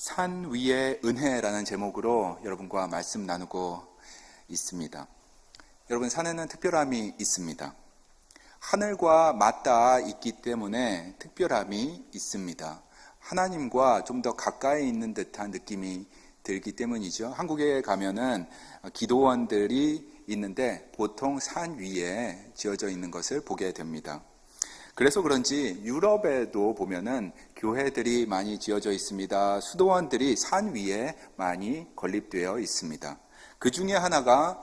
산 위의 은혜라는 제목으로 여러분과 말씀 나누고 있습니다. 여러분, 산에는 특별함이 있습니다. 하늘과 맞닿아 있기 때문에 특별함이 있습니다. 하나님과 좀 더 가까이 있는 듯한 느낌이 들기 때문이죠. 한국에 가면은 기도원들이 있는데 보통 산 위에 지어져 있는 것을 보게 됩니다. 그래서 그런지 유럽에도 보면은 교회들이 많이 지어져 있습니다. 수도원들이 산 위에 많이 건립되어 있습니다. 그 중에 하나가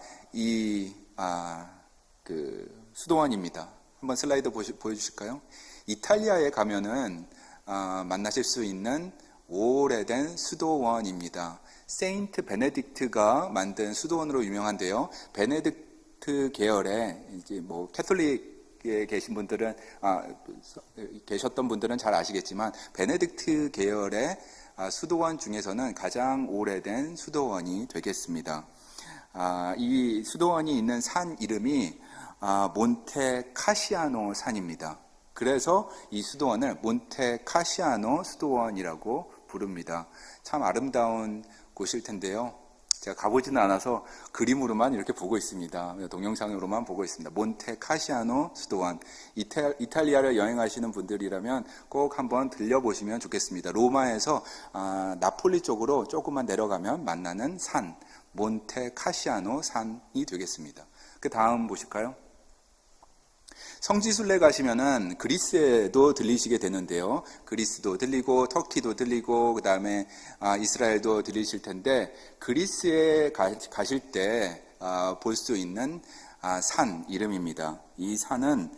수도원입니다. 한번 슬라이드 보여주실까요? 이탈리아에 가면은 만나실 수 있는 오래된 수도원입니다. 세인트 베네딕트가 만든 수도원으로 유명한데요. 베네딕트 계열의 이제 캐톨릭 계신 분들은 계셨던 분들은 잘 아시겠지만 베네딕트 계열의 수도원 중에서는 가장 오래된 수도원이 되겠습니다. 이 수도원이 있는 산 이름이 몬테 카시아노 산입니다. 그래서 이 수도원을 몬테 카시아노 수도원이라고 부릅니다. 참 아름다운 곳일 텐데요. 제가 가보지는 않아서 그림으로만 이렇게 보고 있습니다. 동영상으로만 보고 있습니다. 몬테 카시아노 수도원. 이탈리아를 여행하시는 분들이라면 꼭 한번 들려보시면 좋겠습니다. 로마에서 나폴리 쪽으로 조금만 내려가면 만나는 산, 몬테 카시아노 산이 되겠습니다. 그 다음 보실까요? 성지순례 가시면은 그리스에도 들리시게 되는데요. 그리스도 들리고 터키도 들리고 그 다음에 이스라엘도 들리실 텐데 그리스에 가실 때 볼 수 있는 산 이름입니다. 이 산은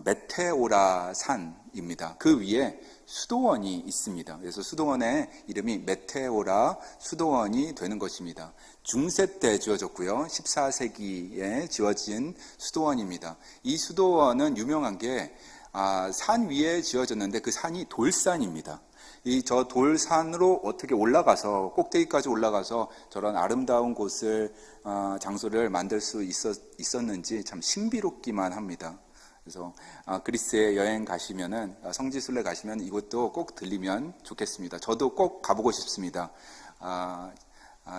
메테오라 산입니다. 그 위에 수도원이 있습니다. 그래서 수도원의 이름이 메테오라 수도원이 되는 것입니다. 중세 때 지어졌고요. 14세기에 지어진 수도원입니다. 이 수도원은 유명한 게 산 위에 지어졌는데 그 산이 돌산입니다. 저 돌산으로 어떻게 올라가서 꼭대기까지 올라가서 저런 아름다운 곳을 장소를 만들 수 있었는지 참 신비롭기만 합니다. 그래서 그리스에 여행 가시면은 성지순례 가시면 이것도 꼭 들리면 좋겠습니다. 저도 꼭 가보고 싶습니다.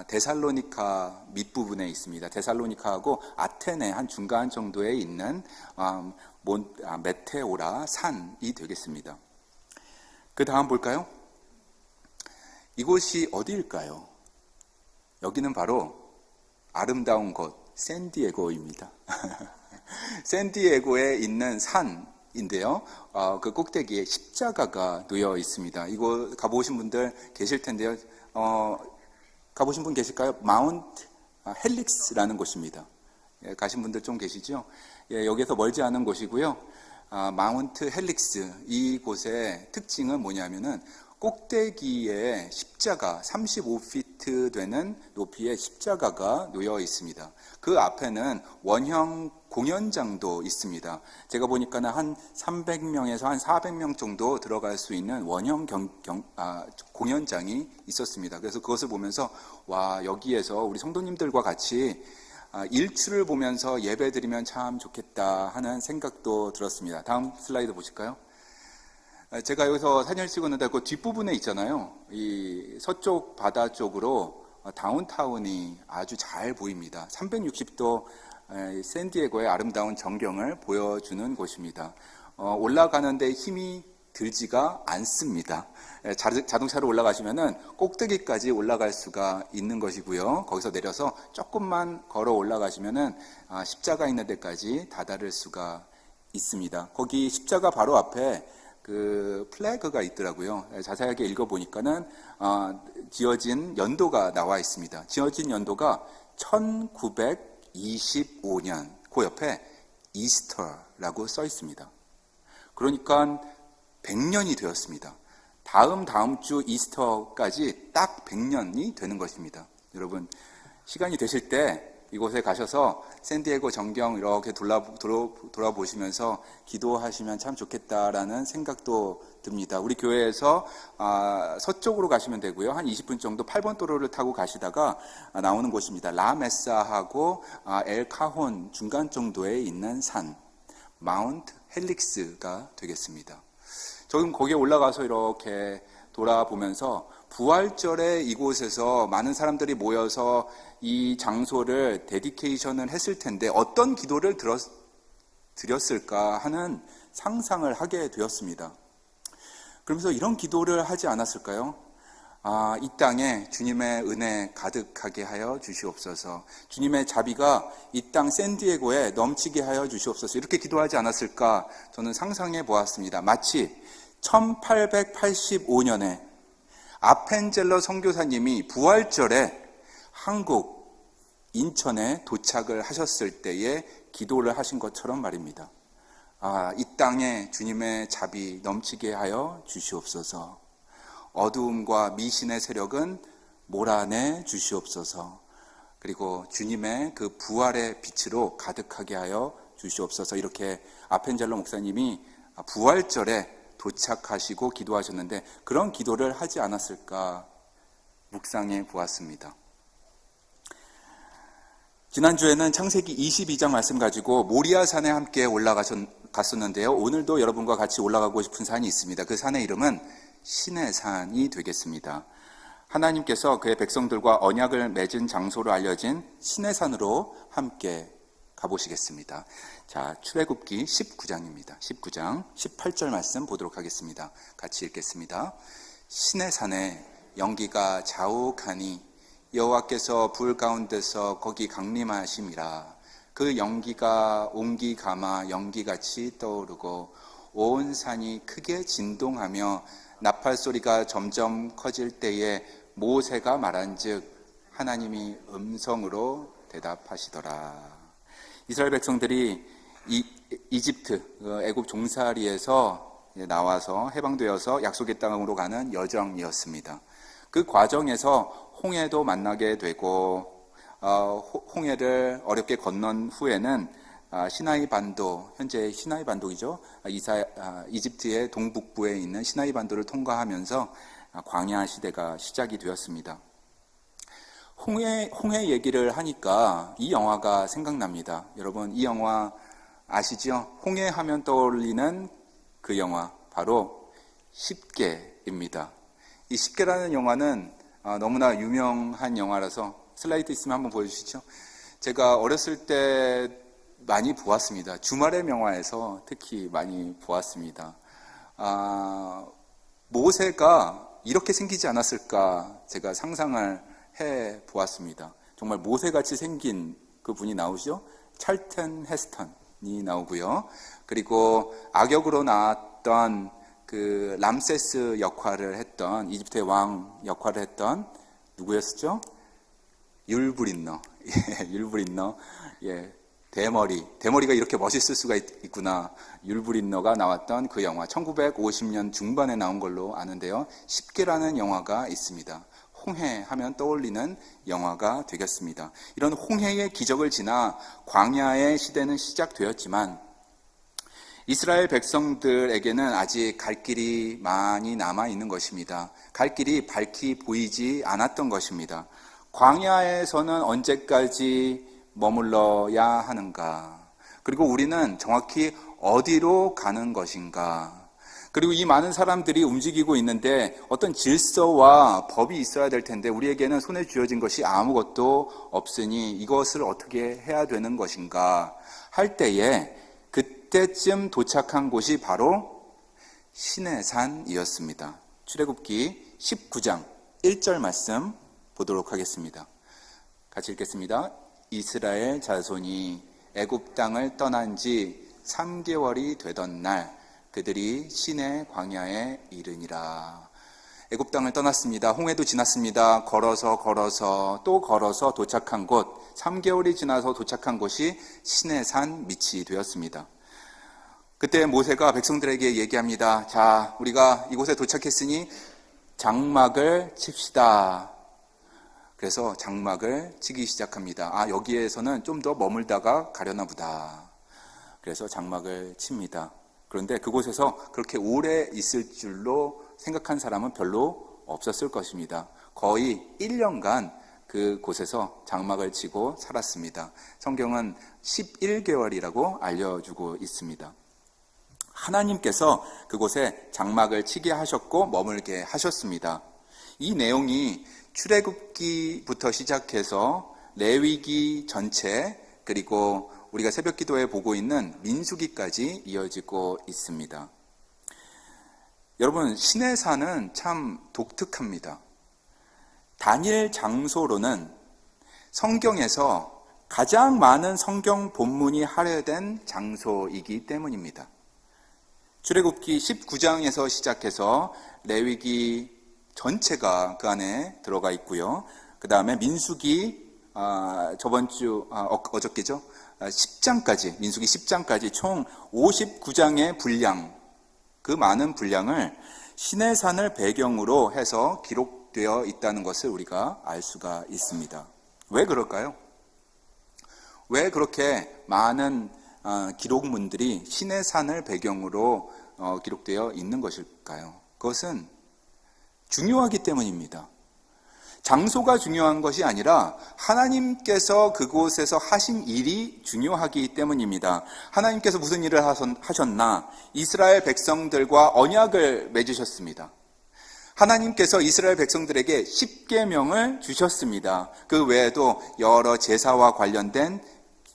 데살로니카 밑부분에 있습니다. 데살로니카하고 아테네 한 중간 정도에 있는 메테오라 산이 되겠습니다. 그 다음 볼까요? 이곳이 어디일까요? 여기는 바로 아름다운 곳 샌디에고입니다. 샌디에고에 있는 산인데요. 그 꼭대기에 십자가가 놓여 있습니다. 이곳 가보신 분들 계실 텐데요. 가보신 분 계실까요? 마운트 헬릭스라는 곳입니다. 가신 분들 좀 계시죠? 여기서 멀지 않은 곳이고요. 마운트 헬릭스, 이곳의 특징은 뭐냐면은 꼭대기에 십자가 35피트 되는 높이의 십자가가 놓여 있습니다. 그 앞에는 원형 공연장도 있습니다. 제가 보니까는 한 300명에서 한 400명 정도 들어갈 수 있는 원형 공연장이 있었습니다. 그래서 그것을 보면서 와, 여기에서 우리 성도님들과 같이 일출을 보면서 예배 드리면 참 좋겠다 하는 생각도 들었습니다. 다음 슬라이드 보실까요? 제가 여기서 사진을 찍었는데 그 뒷부분에 있잖아요. 이 서쪽 바다 쪽으로 다운타운이 아주 잘 보입니다. 360도 샌디에고의 아름다운 전경을 보여주는 곳입니다. 올라가는데 힘이 들지가 않습니다. 자동차로 올라가시면은 꼭대기까지 올라갈 수가 있는 것이고요. 거기서 내려서 조금만 걸어 올라가시면은 십자가 있는 데까지 다다를 수가 있습니다. 거기 십자가 바로 앞에 그 플래그가 있더라고요. 자세하게 읽어보니까는 지어진 연도가 나와 있습니다. 지어진 연도가 1925년, 그 옆에 이스터라고 써 있습니다. 그러니까 100년이 되었습니다. 다음 주 이스터까지 딱 100년이 되는 것입니다. 여러분, 시간이 되실 때 이곳에 가셔서 샌디에고 전경 이렇게 돌아보시면서 기도하시면 참 좋겠다라는 생각도 듭니다. 우리 교회에서 서쪽으로 가시면 되고요. 한 20분 정도 8번 도로를 타고 가시다가 나오는 곳입니다. 라메사하고 엘 카혼 중간 정도에 있는 산, 마운트 헬릭스가 되겠습니다. 저는 거기에 올라가서 이렇게 돌아보면서 부활절에 이곳에서 많은 사람들이 모여서 이 장소를 데디케이션을 했을 텐데 어떤 기도를 드렸을까 하는 상상을 하게 되었습니다. 그러면서 이런 기도를 하지 않았을까요? 이 땅에 주님의 은혜 가득하게 하여 주시옵소서. 주님의 자비가 이 땅 샌디에고에 넘치게 하여 주시옵소서. 이렇게 기도하지 않았을까 저는 상상해 보았습니다. 마치 1885년에 아펜젤러 선교사님이 부활절에 한국 인천에 도착을 하셨을 때에 기도를 하신 것처럼 말입니다. 이 땅에 주님의 자비 넘치게 하여 주시옵소서. 어두움과 미신의 세력은 몰아내 주시옵소서. 그리고 주님의 그 부활의 빛으로 가득하게 하여 주시옵소서. 이렇게 아펜젤러 목사님이 부활절에 도착하시고 기도하셨는데 그런 기도를 하지 않았을까 묵상해 보았습니다. 지난주에는 창세기 22장 말씀 가지고 모리아산에 함께 올라갔었는데요. 오늘도 여러분과 같이 올라가고 싶은 산이 있습니다. 그 산의 이름은 신의 산이 되겠습니다. 하나님께서 그의 백성들과 언약을 맺은 장소로 알려진 신의 산으로 함께 가보시겠습니다. 자, 출애굽기 19장입니다. 19장 18절 말씀 보도록 하겠습니다. 같이 읽겠습니다. 신의 산에 연기가 자욱하니 여호와께서 불 가운데서 거기 강림하심이라. 그 연기가 옹기 감아 연기같이 떠오르고 온 산이 크게 진동하며 나팔 소리가 점점 커질 때에 모세가 말한즉 하나님이 음성으로 대답하시더라. 이스라엘 백성들이 이집트 애굽 종살이에서 나와서 해방되어서 약속의 땅으로 가는 여정이었습니다. 그 과정에서 홍해도 만나게 되고 홍해를 어렵게 건넌 후에는 시나이 반도, 현재 시나이 반도이죠. 이집트의 동북부에 있는 시나이 반도를 통과하면서 광야 시대가 시작이 되었습니다. 홍해 얘기를 하니까 이 영화가 생각납니다. 여러분 이 영화 아시죠? 홍해 하면 떠올리는 그 영화 바로 십계입니다. 이 십계라는 영화는 너무나 유명한 영화라서 슬라이드 있으면 한번 보여주시죠. 제가 어렸을 때 많이 보았습니다. 주말의 명화에서 특히 많이 보았습니다. 모세가 이렇게 생기지 않았을까 제가 상상을 해 보았습니다. 정말 모세같이 생긴 그 분이 나오죠. 찰튼 헤스턴이 나오고요. 그리고 악역으로 나왔던 그 람세스 역할을 했던 이집트의 왕 역할을 했던 누구였었죠? 율브린너. 율브린너. 대머리가 이렇게 멋있을 수가 있구나. 율브린너가 나왔던 그 영화 1950년 중반에 나온 걸로 아는데요. 십계라는 영화가 있습니다. 홍해 하면 떠올리는 영화가 되겠습니다. 이런 홍해의 기적을 지나 광야의 시대는 시작되었지만 이스라엘 백성들에게는 아직 갈 길이 많이 남아 있는 것입니다. 갈 길이 밝히 보이지 않았던 것입니다. 광야에서는 언제까지 머물러야 하는가? 그리고 우리는 정확히 어디로 가는 것인가? 그리고 이 많은 사람들이 움직이고 있는데 어떤 질서와 법이 있어야 될 텐데 우리에게는 손에 쥐어진 것이 아무것도 없으니 이것을 어떻게 해야 되는 것인가 할 때에 그때쯤 도착한 곳이 바로 신의 산이었습니다. 출애굽기 19장 1절 말씀 보도록 하겠습니다. 같이 읽겠습니다. 이스라엘 자손이 애굽 땅을 떠난 지 3개월이 되던 날 그들이 시내 광야에 이르니라. 애굽 땅을 떠났습니다. 홍해도 지났습니다. 걸어서 또 걸어서 도착한 곳 3개월이 지나서 도착한 곳이 시내 산 밑이 되었습니다. 그때 모세가 백성들에게 얘기합니다. 자, 우리가 이곳에 도착했으니 장막을 칩시다. 그래서 장막을 치기 시작합니다. 여기에서는 좀 더 머물다가 가려나 보다. 그래서 장막을 칩니다. 그런데 그곳에서 그렇게 오래 있을 줄로 생각한 사람은 별로 없었을 것입니다. 거의 1년간 그곳에서 장막을 치고 살았습니다. 성경은 11개월이라고 알려주고 있습니다. 하나님께서 그곳에 장막을 치게 하셨고 머물게 하셨습니다. 이 내용이 출애굽기부터 시작해서 레위기 전체, 그리고 우리가 새벽 기도에 보고 있는 민수기까지 이어지고 있습니다. 여러분, 시내산은 참 독특합니다. 단일 장소로는 성경에서 가장 많은 성경 본문이 할애된 장소이기 때문입니다. 출애굽기 19장에서 시작해서 레위기 전체가 그 안에 들어가 있고요. 그 다음에 민수기 어저께죠? 10장까지, 민수기 10장까지 총 59장의 분량, 그 많은 분량을 시내산을 배경으로 해서 기록되어 있다는 것을 우리가 알 수가 있습니다. 왜 그럴까요? 왜 그렇게 많은 기록문들이 시내산을 배경으로 기록되어 있는 것일까요? 그것은 중요하기 때문입니다. 장소가 중요한 것이 아니라 하나님께서 그곳에서 하신 일이 중요하기 때문입니다. 하나님께서 무슨 일을 하셨나? 이스라엘 백성들과 언약을 맺으셨습니다. 하나님께서 이스라엘 백성들에게 십계명을 주셨습니다. 그 외에도 여러 제사와 관련된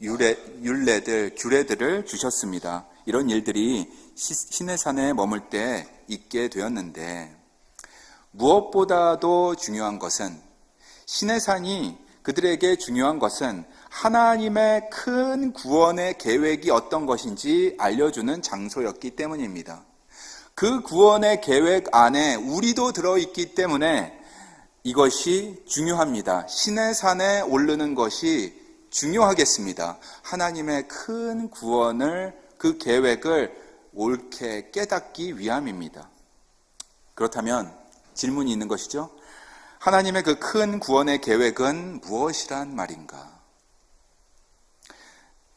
율례들, 규례들을 주셨습니다. 이런 일들이 시내산에 머물 때 있게 되었는데, 무엇보다도 중요한 것은, 시내산이 그들에게 중요한 것은 하나님의 큰 구원의 계획이 어떤 것인지 알려주는 장소였기 때문입니다. 그 구원의 계획 안에 우리도 들어있기 때문에 이것이 중요합니다. 시내산에 오르는 것이 중요하겠습니다. 하나님의 큰 구원을, 그 계획을 옳게 깨닫기 위함입니다. 그렇다면 질문이 있는 것이죠. 하나님의 그 큰 구원의 계획은 무엇이란 말인가?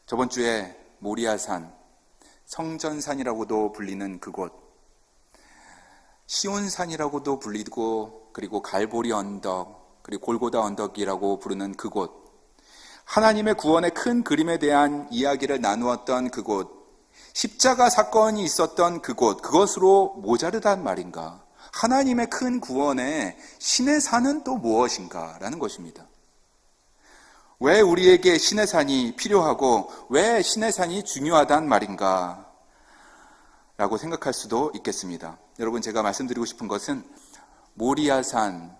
저번 주에 모리아산, 성전산이라고도 불리는 그곳, 시온산이라고도 불리고, 그리고 갈보리 언덕, 그리고 골고다 언덕이라고 부르는 그곳, 하나님의 구원의 큰 그림에 대한 이야기를 나누었던 그곳, 십자가 사건이 있었던 그곳, 그것으로 모자르단 말인가? 하나님의 큰 구원에 시내산은 또 무엇인가? 라는 것입니다. 왜 우리에게 시내산이 필요하고 왜 시내산이 중요하단 말인가? 라고 생각할 수도 있겠습니다. 여러분, 제가 말씀드리고 싶은 것은 모리아산,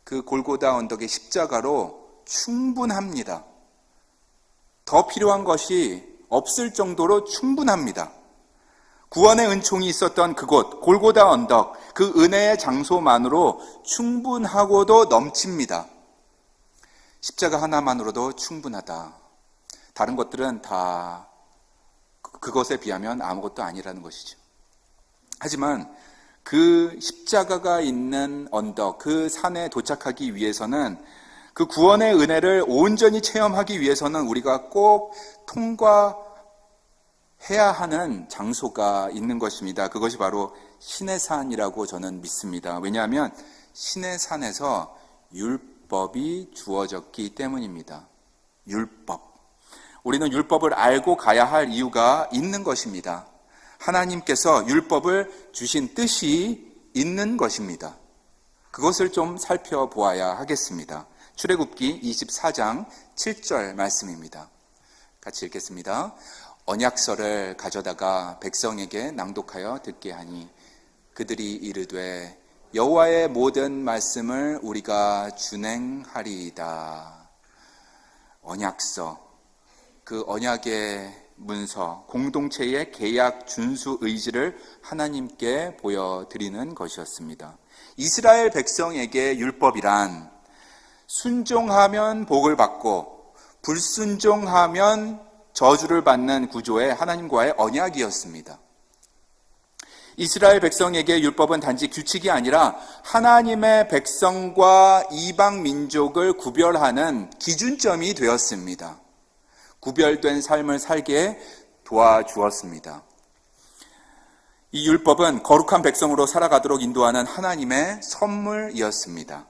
그 골고다 언덕의 십자가로 충분합니다. 더 필요한 것이 없을 정도로 충분합니다. 구원의 은총이 있었던 그곳, 골고다 언덕, 그 은혜의 장소만으로 충분하고도 넘칩니다. 십자가 하나만으로도 충분하다. 다른 것들은 다 그것에 비하면 아무것도 아니라는 것이죠. 하지만 그 십자가가 있는 언덕, 그 산에 도착하기 위해서는, 그 구원의 은혜를 온전히 체험하기 위해서는 우리가 꼭 통과해야 하는 장소가 있는 것입니다. 그것이 바로 시내산이라고 저는 믿습니다. 왜냐하면 시내산에서 율법이 주어졌기 때문입니다. 율법. 우리는 율법을 알고 가야 할 이유가 있는 것입니다. 하나님께서 율법을 주신 뜻이 있는 것입니다. 그것을 좀 살펴보아야 하겠습니다. 출애굽기 24장 7절 말씀입니다. 같이 읽겠습니다. 언약서를 가져다가 백성에게 낭독하여 듣게 하니 그들이 이르되 여호와의 모든 말씀을 우리가 준행하리이다. 언약서, 그 언약의 문서, 공동체의 계약 준수 의지를 하나님께 보여드리는 것이었습니다. 이스라엘 백성에게 율법이란 순종하면 복을 받고 불순종하면 저주를 받는 구조의 하나님과의 언약이었습니다. 이스라엘 백성에게 율법은 단지 규칙이 아니라 하나님의 백성과 이방 민족을 구별하는 기준점이 되었습니다. 구별된 삶을 살게 도와주었습니다. 이 율법은 거룩한 백성으로 살아가도록 인도하는 하나님의 선물이었습니다.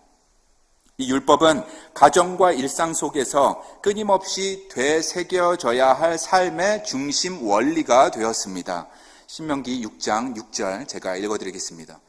이 율법은 가정과 일상 속에서 끊임없이 되새겨져야 할 삶의 중심 원리가 되었습니다. 신명기 6장 6절 제가 읽어드리겠습니다.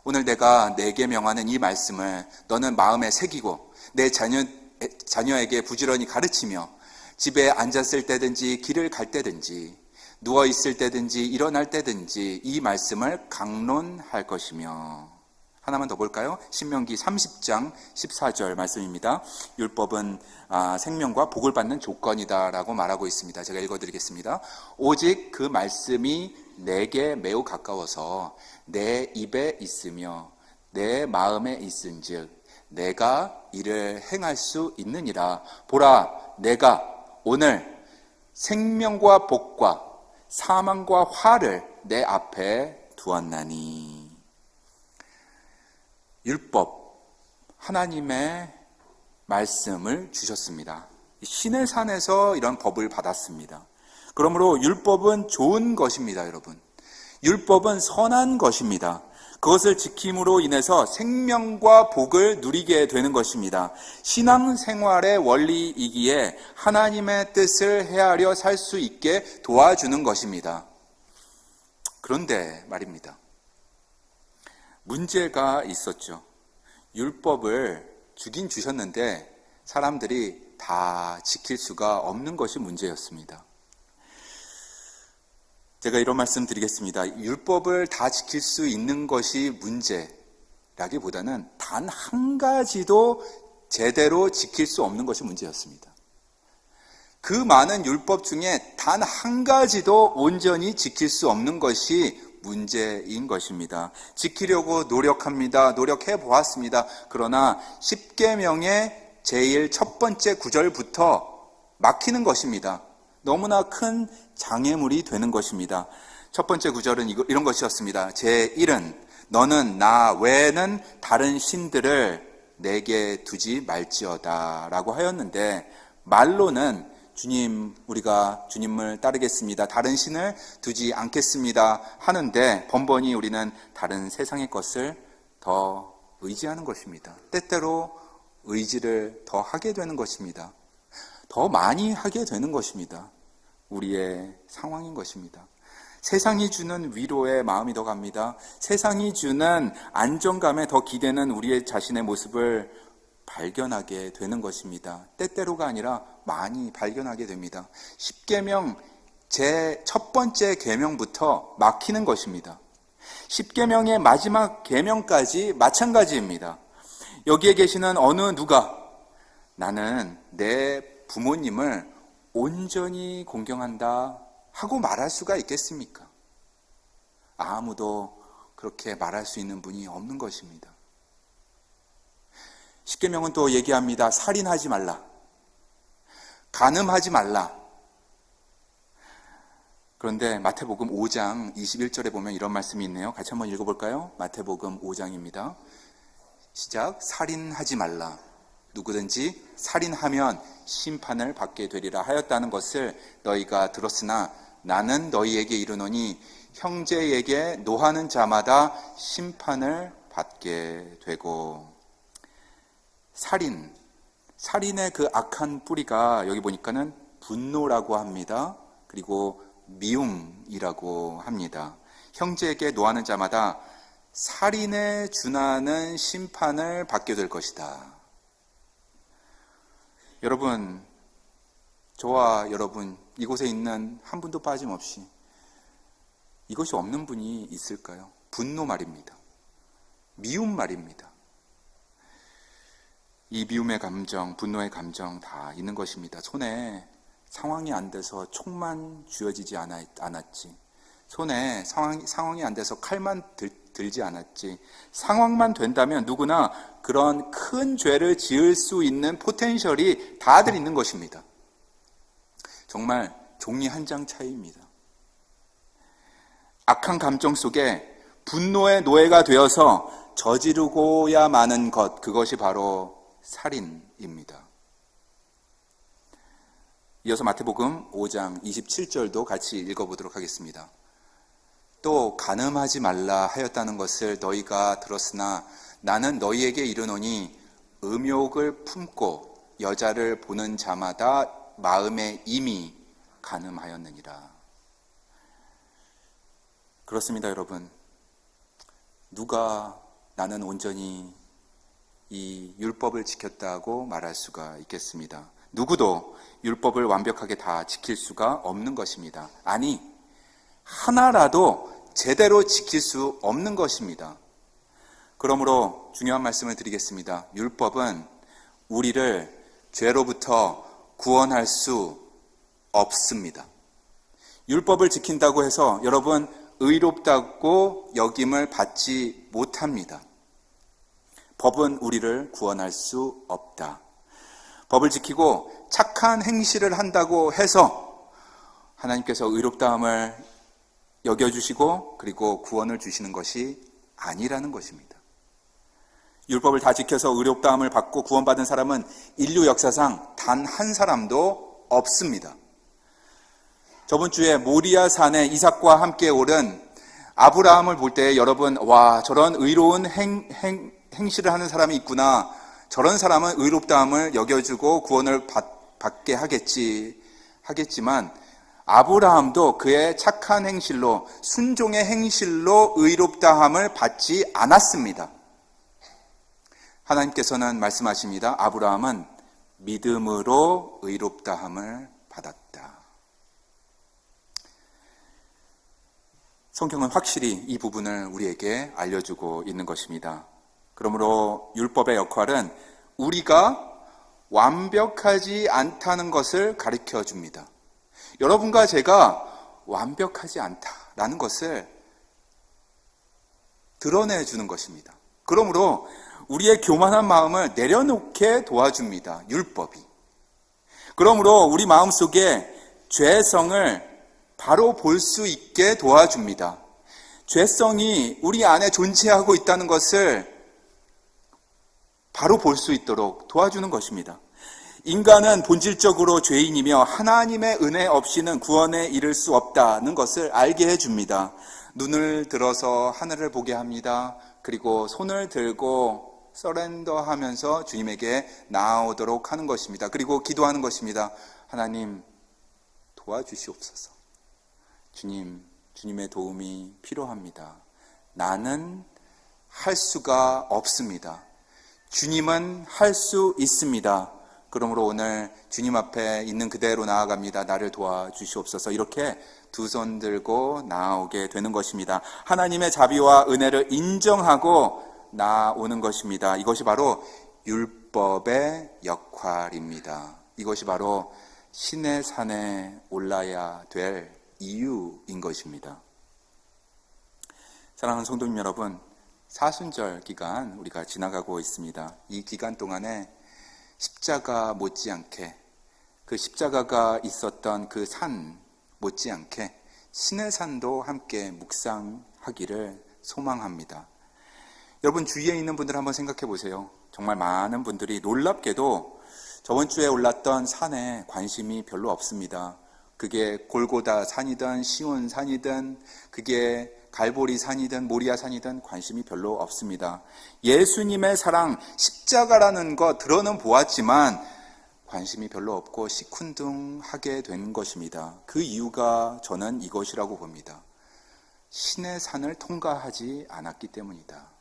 오늘 내가 내게 명하는 이 말씀을 너는 마음에 새기고 내 자녀에게 부지런히 가르치며 집에 앉았을 때든지 길을 갈 때든지 누워 있을 때든지 일어날 때든지 이 말씀을 강론할 것이며. 하나만 더 볼까요? 신명기 30장 14절 말씀입니다. 율법은 생명과 복을 받는 조건이다라고 말하고 있습니다. 제가 읽어드리겠습니다. 오직 그 말씀이 내게 매우 가까워서 내 입에 있으며 내 마음에 있은즉 내가 이를 행할 수 있느니라. 보라, 내가 오늘 생명과 복과 사망과 화를 내 앞에 두었나니. 율법, 하나님의 말씀을 주셨습니다. 신의 산에서 이런 법을 받았습니다. 그러므로 율법은 좋은 것입니다, 여러분. 율법은 선한 것입니다. 그것을 지킴으로 인해서 생명과 복을 누리게 되는 것입니다. 신앙생활의 원리이기에 하나님의 뜻을 헤아려 살 수 있게 도와주는 것입니다. 그런데 말입니다. 문제가 있었죠. 율법을 주긴 주셨는데 사람들이 다 지킬 수가 없는 것이 문제였습니다. 제가 이런 말씀 드리겠습니다. 율법을 다 지킬 수 있는 것이 문제라기보다는 단 한 가지도 제대로 지킬 수 없는 것이 문제였습니다. 그 많은 율법 중에 단 한 가지도 온전히 지킬 수 없는 것이 문제인 것입니다. 지키려고 노력합니다. 노력해 보았습니다. 그러나 십계명의 제일 첫 번째 구절부터 막히는 것입니다. 너무나 큰 장애물이 되는 것입니다. 첫 번째 구절은 이런 것이었습니다. 제1은 너는 나 외에는 다른 신들을 내게 두지 말지어다 라고 하였는데, 말로는 주님, 우리가 주님을 따르겠습니다, 다른 신을 두지 않겠습니다 하는데 번번이 우리는 다른 세상의 것을 더 의지하는 것입니다. 때때로 의지를 더 하게 되는 것입니다. 더 많이 하게 되는 것입니다. 우리의 상황인 것입니다. 세상이 주는 위로에 마음이 더 갑니다. 세상이 주는 안정감에 더 기대는 우리의 자신의 모습을 발견하게 되는 것입니다. 때때로가 아니라 많이 발견하게 됩니다. 십계명 제 첫 번째 계명부터 막히는 것입니다. 십계명의 마지막 계명까지 마찬가지입니다. 여기에 계시는 어느 누가 나는 내 부모님을 온전히 공경한다 하고 말할 수가 있겠습니까? 아무도 그렇게 말할 수 있는 분이 없는 것입니다. 십계명은 또 얘기합니다. 살인하지 말라. 간음하지 말라. 그런데 마태복음 5장 21절에 보면 이런 말씀이 있네요. 같이 한번 읽어볼까요? 마태복음 5장입니다. 시작. 살인하지 말라. 누구든지 살인하면 심판을 받게 되리라 하였다는 것을 너희가 들었으나 나는 너희에게 이르노니 형제에게 노하는 자마다 심판을 받게 되고. 살인의 그 악한 뿌리가 여기 보니까는 분노라고 합니다. 그리고 미움이라고 합니다. 형제에게 노하는 자마다 살인에 준하는 심판을 받게 될 것이다. 여러분, 저와 여러분, 이곳에 있는 한 분도 빠짐없이 이것이 없는 분이 있을까요? 분노 말입니다. 미움 말입니다. 이 미움의 감정, 분노의 감정 다 있는 것입니다. 손에 상황이 안 돼서 총만 쥐어지지 않았지. 손에 상황이 안 돼서 칼만 들지 않았지. 상황만 된다면 누구나 그런 큰 죄를 지을 수 있는 포텐셜이 다들 있는 것입니다. 정말 종이 한 장 차이입니다. 악한 감정 속에 분노의 노예가 되어서 저지르고야 마는 것, 그것이 바로 살인입니다. 이어서 마태복음 5장 27절도 같이 읽어보도록 하겠습니다. 또 간음하지 말라 하였다는 것을 너희가 들었으나 나는 너희에게 이르노니 음욕을 품고 여자를 보는 자마다 마음에 이미 간음하였느니라. 그렇습니다, 여러분. 누가 나는 온전히 이 율법을 지켰다고 말할 수가 있겠습니다. 누구도 율법을 완벽하게 다 지킬 수가 없는 것입니다. 아니, 하나라도 제대로 지킬 수 없는 것입니다. 그러므로 중요한 말씀을 드리겠습니다. 율법은 우리를 죄로부터 구원할 수 없습니다. 율법을 지킨다고 해서 여러분 의롭다고 여김을 받지 못합니다. 법은 우리를 구원할 수 없다. 법을 지키고 착한 행실을 한다고 해서 하나님께서 의롭다함을 여겨주시고 그리고 구원을 주시는 것이 아니라는 것입니다. 율법을 다 지켜서 의롭다함을 받고 구원받은 사람은 인류 역사상 단 한 사람도 없습니다. 저번 주에 모리아 산에 이삭과 함께 오른 아브라함을 볼 때 여러분, 와, 저런 의로운 행실을 하는 사람이 있구나. 저런 사람은 의롭다함을 여겨주고 구원을 받게 하겠지만 아브라함도 그의 착한 행실로, 순종의 행실로 의롭다함을 받지 않았습니다. 하나님께서는 말씀하십니다. 아브라함은 믿음으로 의롭다함을 받았다. 성경은 확실히 이 부분을 우리에게 알려주고 있는 것입니다. 그러므로 율법의 역할은 우리가 완벽하지 않다는 것을 가르쳐 줍니다. 여러분과 제가 완벽하지 않다라는 것을 드러내 주는 것입니다. 그러므로 우리의 교만한 마음을 내려놓게 도와줍니다. 율법이. 그러므로 우리 마음속에 죄성을 바로 볼 수 있게 도와줍니다. 죄성이 우리 안에 존재하고 있다는 것을 바로 볼 수 있도록 도와주는 것입니다. 인간은 본질적으로 죄인이며 하나님의 은혜 없이는 구원에 이를 수 없다는 것을 알게 해줍니다. 눈을 들어서 하늘을 보게 합니다. 그리고 손을 들고 서렌더하면서 주님에게 나아오도록 하는 것입니다. 그리고 기도하는 것입니다. 하나님 도와주시옵소서. 주님의 도움이 필요합니다. 나는 할 수가 없습니다. 주님은 할 수 있습니다. 그러므로 오늘 주님 앞에 있는 그대로 나아갑니다. 나를 도와주시옵소서. 이렇게 두 손 들고 나아오게 되는 것입니다. 하나님의 자비와 은혜를 인정하고 나아오는 것입니다. 이것이 바로 율법의 역할입니다. 이것이 바로 신의 산에 올라야 될 이유인 것입니다. 사랑하는 성도님 여러분, 사순절 기간 우리가 지나가고 있습니다. 이 기간 동안에 십자가 못지않게, 그 십자가가 있었던 그 산 못지않게 신의 산도 함께 묵상하기를 소망합니다. 여러분 주위에 있는 분들 한번 생각해 보세요. 정말 많은 분들이 놀랍게도 저번 주에 올랐던 산에 관심이 별로 없습니다. 그게 골고다 산이든 시온 산이든 그게 갈보리 산이든 모리아 산이든 관심이 별로 없습니다. 예수님의 사랑, 십자가라는 것 들어는 보았지만 관심이 별로 없고 시큰둥하게 된 것입니다. 그 이유가 저는 이것이라고 봅니다. 신의 산을 통과하지 않았기 때문이다.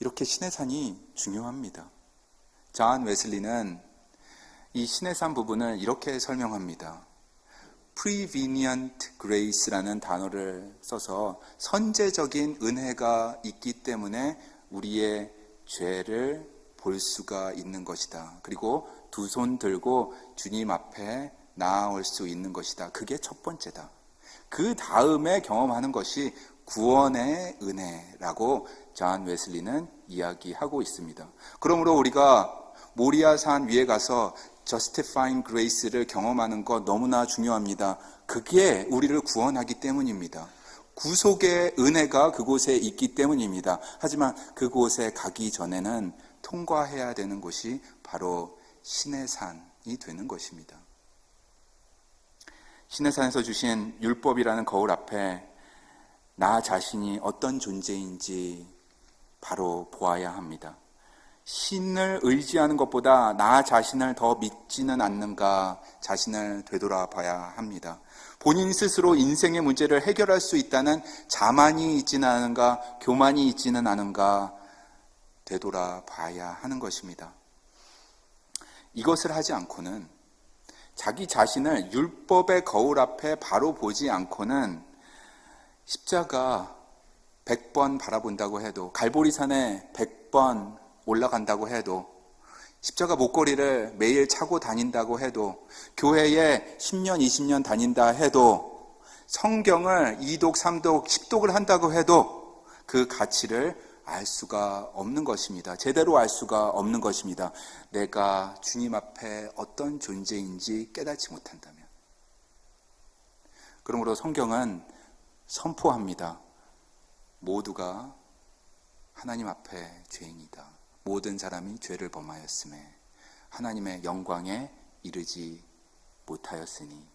이렇게 신의 산이 중요합니다. 존 웨슬리는 이 신의 산 부분을 이렇게 설명합니다. Prevenient grace라는 단어를 써서 선제적인 은혜가 있기 때문에 우리의 죄를 볼 수가 있는 것이다. 그리고 두 손 들고 주님 앞에 나아올 수 있는 것이다. 그게 첫 번째다. 그 다음에 경험하는 것이 구원의 은혜라고 존 웨슬리는 이야기하고 있습니다. 그러므로 우리가 모리아 산 위에 가서 justifying grace를 경험하는 것 너무나 중요합니다. 그게 우리를 구원하기 때문입니다. 구속의 은혜가 그곳에 있기 때문입니다. 하지만 그곳에 가기 전에는 통과해야 되는 곳이 바로 신의 산이 되는 것입니다. 신의 산에서 주신 율법이라는 거울 앞에 나 자신이 어떤 존재인지 바로 보아야 합니다. 신을 의지하는 것보다 나 자신을 더 믿지는 않는가 자신을 되돌아봐야 합니다. 본인 스스로 인생의 문제를 해결할 수 있다는 자만이 있지는 않은가, 교만이 있지는 않은가 되돌아봐야 하는 것입니다. 이것을 하지 않고는, 자기 자신을 율법의 거울 앞에 바로 보지 않고는 십자가 100번 바라본다고 해도, 갈보리산에 100번 올라간다고 해도, 십자가 목걸이를 매일 차고 다닌다고 해도, 교회에 10년, 20년 다닌다 해도, 성경을 2독, 3독, 10독을 한다고 해도 그 가치를 알 수가 없는 것입니다. 제대로 알 수가 없는 것입니다. 내가 주님 앞에 어떤 존재인지 깨닫지 못한다면. 그러므로 성경은 선포합니다. 모두가 하나님 앞에 죄인이다. 모든 사람이 죄를 범하였음에 하나님의 영광에 이르지 못하였으니,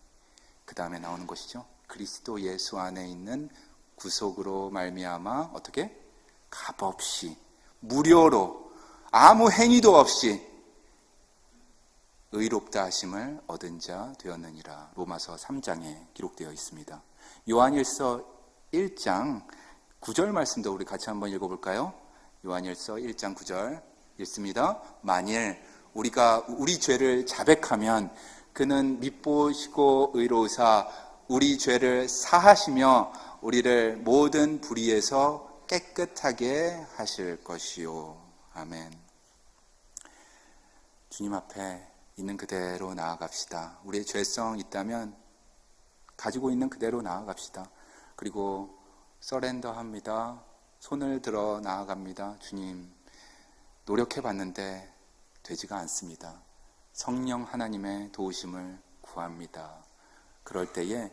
그 다음에 나오는 것이죠. 그리스도 예수 안에 있는 구속으로 말미암아 어떻게? 값없이, 무료로, 아무 행위도 없이 의롭다 하심을 얻은 자 되었느니라. 로마서 3장에 기록되어 있습니다. 요한일서 1장 9절 말씀도 우리 같이 한번 읽어볼까요? 요한일서 1장 9절 읽습니다. 만일 우리가 우리 죄를 자백하면 그는 밉보시고 의로우사 우리 죄를 사하시며 우리를 모든 불의에서 깨끗하게 하실 것이요. 아멘. 주님 앞에 있는 그대로 나아갑시다. 우리의 죄성 있다면 가지고 있는 그대로 나아갑시다. 그리고 서렌더합니다. 손을 들어 나아갑니다. 주님, 노력해봤는데 되지가 않습니다. 성령 하나님의 도우심을 구합니다. 그럴 때에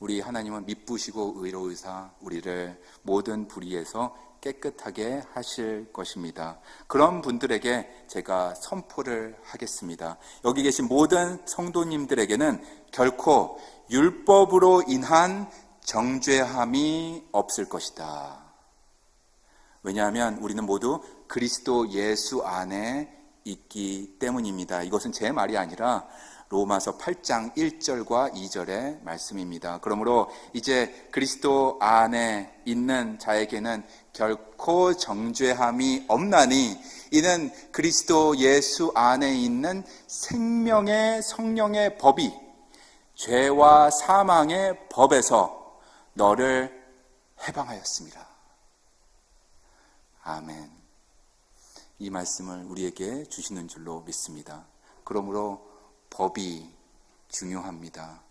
우리 하나님은 미쁘시고 의로우사 우리를 모든 불의에서 깨끗하게 하실 것입니다. 그런 분들에게 제가 선포를 하겠습니다. 여기 계신 모든 성도님들에게는 결코 율법으로 인한 정죄함이 없을 것이다. 왜냐하면 우리는 모두 그리스도 예수 안에 있기 때문입니다. 이것은 제 말이 아니라 로마서 8장 1절과 2절의 말씀입니다. 그러므로 이제 그리스도 안에 있는 자에게는 결코 정죄함이 없나니 이는 그리스도 예수 안에 있는 생명의 성령의 법이 죄와 사망의 법에서 너를 해방하였습니다. 아멘. 이 말씀을 우리에게 주시는 줄로 믿습니다. 그러므로 법이 중요합니다.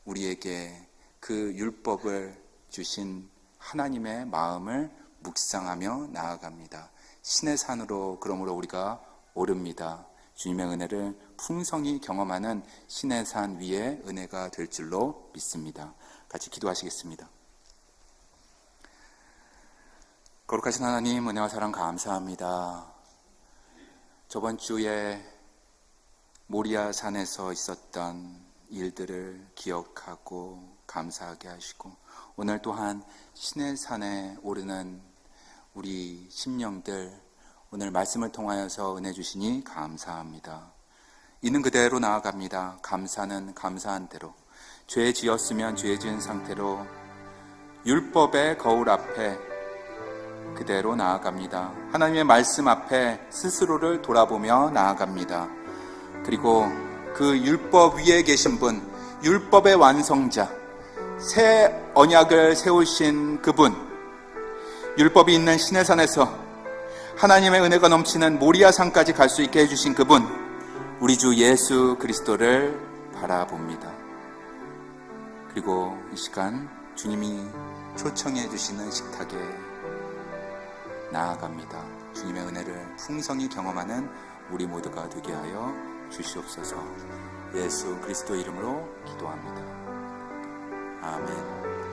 우리에게 그 율법을 주신 하나님의 마음을 묵상하며 나아갑니다. 신의 산으로 그러므로 우리가 오릅니다. 주님의 은혜를 풍성히 경험하는 신의 산 위에 은혜가 될 줄로 믿습니다. 같이 기도하시겠습니다. 거룩하신 하나님, 은혜와 사랑 감사합니다. 저번 주에 모리아 산에서 있었던 일들을 기억하고 감사하게 하시고, 오늘 또한 신의 산에 오르는 우리 심령들, 오늘 말씀을 통하여서 은혜 주시니 감사합니다. 있는 그대로 나아갑니다. 감사는 감사한 대로, 죄 지었으면 죄 지은 상태로 율법의 거울 앞에 그대로 나아갑니다. 하나님의 말씀 앞에 스스로를 돌아보며 나아갑니다. 그리고 그 율법 위에 계신 분, 율법의 완성자, 새 언약을 세우신 그분, 율법이 있는 신의 산에서 하나님의 은혜가 넘치는 모리아 산까지 갈 수 있게 해주신 그분, 우리 주 예수 그리스도를 바라봅니다. 그리고 이 시간 주님이 초청해 주시는 식탁에 나아갑니다. 주님의 은혜를 풍성히 경험하는 우리 모두가 되게 하여 주시옵소서. 예수 그리스도 이름으로 기도합니다. 아멘.